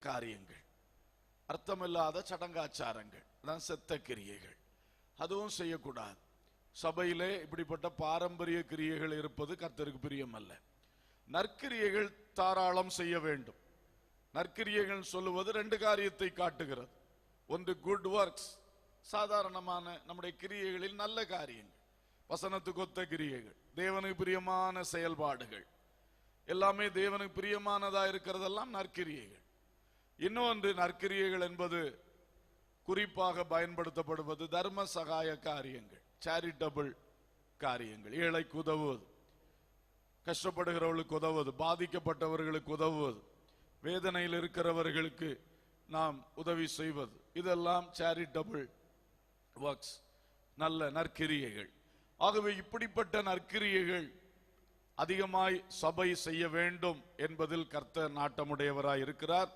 காரியங்கள், அர்த்தமில்லாத சடங்காச்சாரங்கள், அதான் செத்த கிரியைகள், அதுவும் செய்யக்கூடாது. சபையிலே இப்படிப்பட்ட பாரம்பரிய கிரியைகள் இருப்பது கர்த்தருக்கு பிரியமல்ல. நற்கிரியைகள் தாராளம் செய்ய வேண்டும். நற்கிரியைகள் சொல்லுவது ரெண்டு காரியத்தை காட்டுகிறது. ஒன்று குட் ஒர்க்ஸ், சாதாரணமான நம்முடைய கிரியைகளில் நல்ல காரியங்கள், வசனத்துக்கு ஒத்த கிரியைகள், தேவனுக்கு பிரியமான செயல்பாடுகள், எல்லாமே தேவனுக்கு பிரியமானதா இருக்கிறதெல்லாம் நற்கிரியைகள். இன்னொன்று நற்கிரியைகள் என்பது குறிப்பாக பயன்படுத்தப்படுவது தர்ம சகாய காரியங்கள், சேரிட்டபிள் காரியங்கள், ஏழைக்கு உதவுவது, கஷ்டப்படுகிறவர்களுக்கு உதவுவது, பாதிக்கப்பட்டவர்களுக்கு உதவுவது, வேதனையில் இருக்கிறவர்களுக்கு நாம் உதவி செய்வது, இதெல்லாம் சேரிட்டபிள் ஒர்க்ஸ், நல்ல நற்கிரியைகள். ஆகவே இப்படிப்பட்ட நற்கிரியைகள் அதிகமாய் சபை செய்ய வேண்டும் என்பதில் கர்த்தர் நாட்டமுடையவராய் இருக்கிறார்.